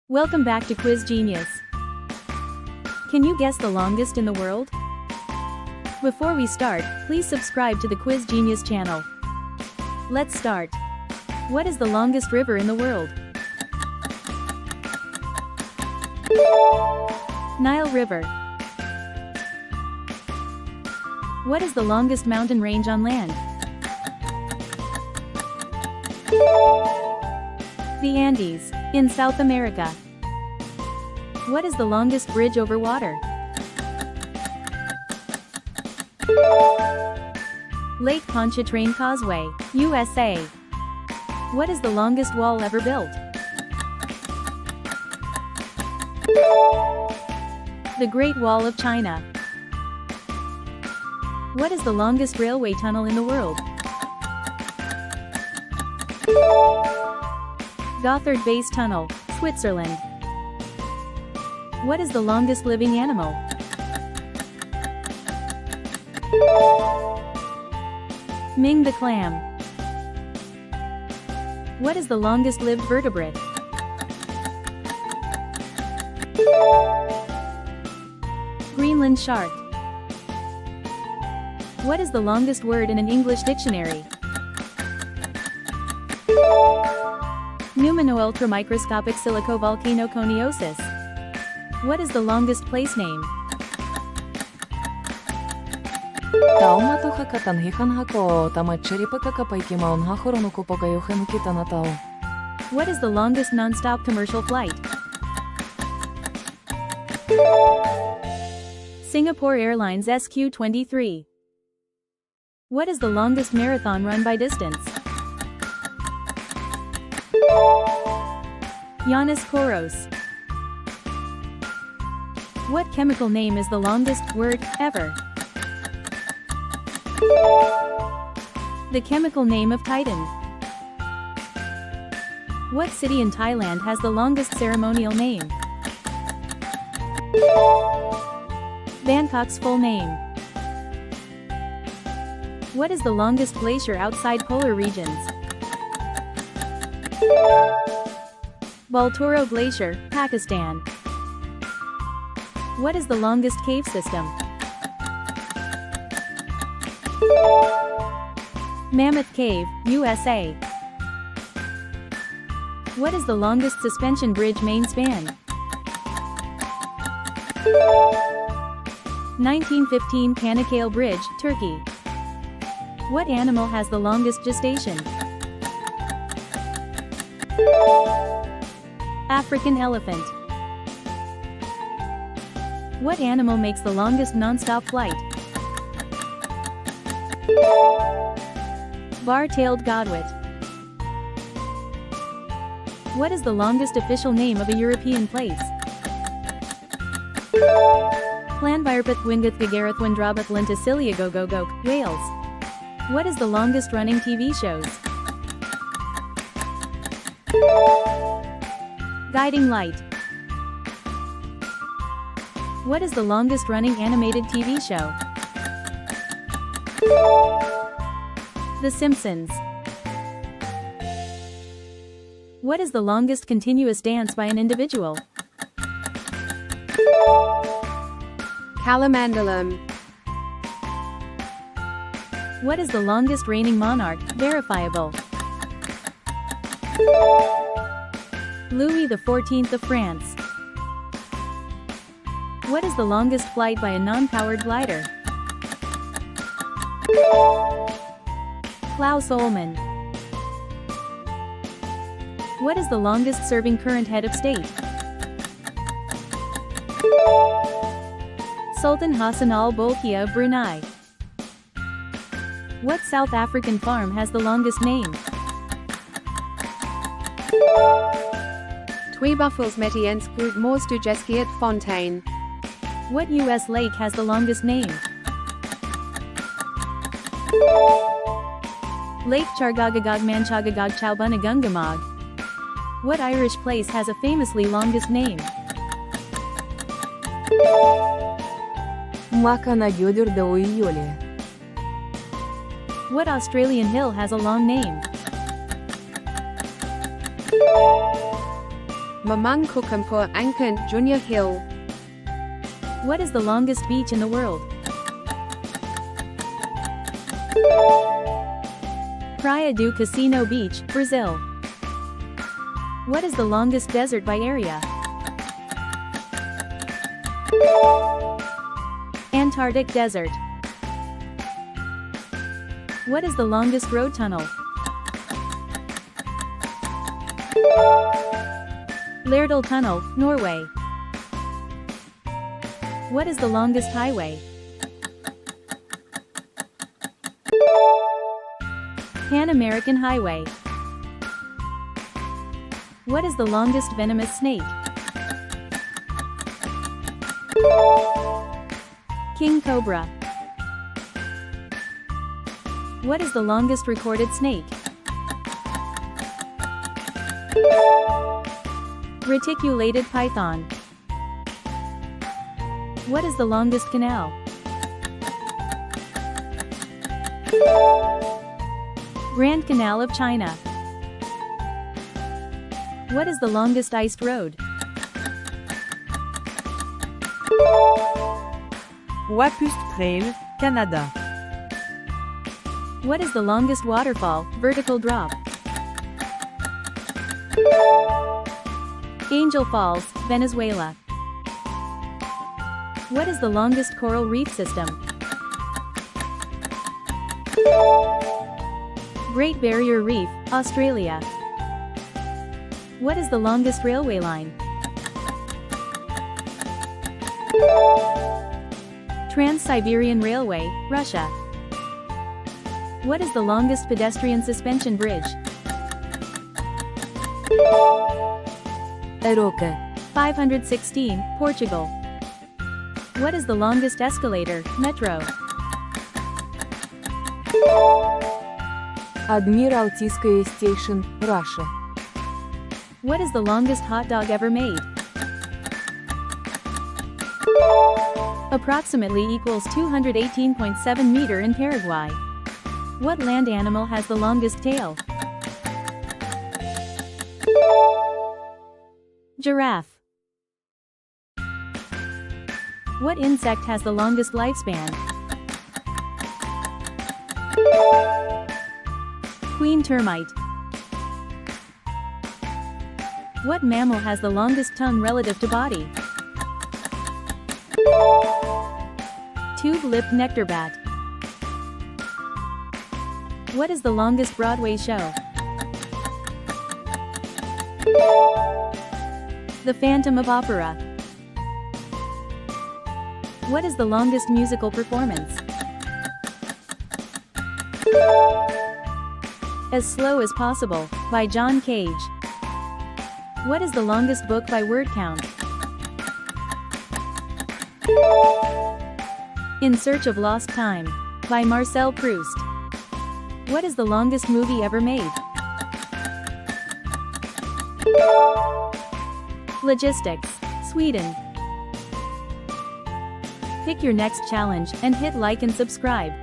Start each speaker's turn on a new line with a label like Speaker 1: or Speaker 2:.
Speaker 1: Welcome back to Quiz Genius. Can you guess the longest in the world? Before we start, please subscribe to the Quiz Genius channel. Let's start. What is the longest river in the world? Nile River. What is the longest mountain range on land? The Andes, in South America. What is the longest bridge over water? Lake Pontchartrain Causeway, USA. What is the longest wall ever built? The Great Wall of China. What is the longest railway tunnel in the world? Gotthard Base Tunnel, Switzerland. What is the longest living animal? Ming the clam. What is the longest lived vertebrate? Greenland shark. What is the longest word in an English dictionary? Pneumano-ultramicroscopic silicovolcanoconiosis. What is the longest place name? What is the longest non-stop commercial flight? Singapore Airlines SQ-23. What is the longest marathon run by distance? Ioannis Kouros. What chemical name is the longest word ever? The chemical name of Titan. What city in Thailand has the longest ceremonial name? Bangkok's full name. What is the longest glacier outside polar regions? Baltoro Glacier, Pakistan. What is the longest cave system? Mammoth Cave, USA. What is the longest suspension bridge main span? 1915 Panikale Bridge, Turkey. What animal has the longest gestation? African elephant. What animal makes the longest non-stop flight? Bar-tailed godwit. What is the longest official name of a European place? Llanfairpwll Gwyngaeth Gagarath Wendrabath Lenticilia Gogogok, Wales. What is the longest running TV shows? Guiding Light. What is the longest running animated TV show? The Simpsons. What is the longest continuous dance by an individual?
Speaker 2: Kalamandalam.
Speaker 1: What is the longest reigning monarch, verifiable? Louis XIV of France. What is the longest flight by a non-powered glider? Klaus Ullmann. What is the longest serving current head of state? Sultan Hassan al-Bolkiah of Brunei. What South African farm has the longest name?
Speaker 2: Tweebuffelsmetiensk Groot Moorstugeskiet Fontaine.
Speaker 1: What U.S. lake has the longest name? Lake Chargagagog Manchagagog Chowbunagungamog. What Irish place has a famously longest name? What Australian hill has a long name?
Speaker 2: Mamang Kukumpur Angkon, Junior Hill.
Speaker 1: What is the longest beach in the world? Praia do Cassino Beach, Brazil. What is the longest desert by area? Antarctic Desert. What is the longest road tunnel? Lærdal Tunnel, Norway. What is the longest highway? Pan American Highway. What is the longest venomous snake? King Cobra. What is the longest recorded snake? Reticulated python. What is the longest canal? Grand Canal of China. What is the longest iced road?
Speaker 3: Wapust Trail, Canada.
Speaker 1: What is the longest waterfall, vertical drop? Angel Falls, Venezuela. What is the longest coral reef system? Great Barrier Reef, Australia. What is the longest railway line? Trans-Siberian Railway, Russia. What is the longest pedestrian suspension bridge?
Speaker 3: Aroca.
Speaker 1: 516, Portugal. What is the longest escalator, metro?
Speaker 3: Адмиралтейская Station, Russia.
Speaker 1: What is the longest hot dog ever made? Approximately equals 218.7 meter in Paraguay. What land animal has the longest tail? Giraffe. What insect has the longest lifespan? Queen termite. What mammal has the longest tongue relative to body? Tube-lipped nectarbat. What is the longest Broadway show? The Phantom of Opera. What is the longest musical performance? As Slow as Possible, by John Cage. What is the longest book by word count? In Search of Lost Time, by Marcel Proust. What is the longest movie ever made? Logistics, Sweden. Pick your next challenge and hit like and subscribe.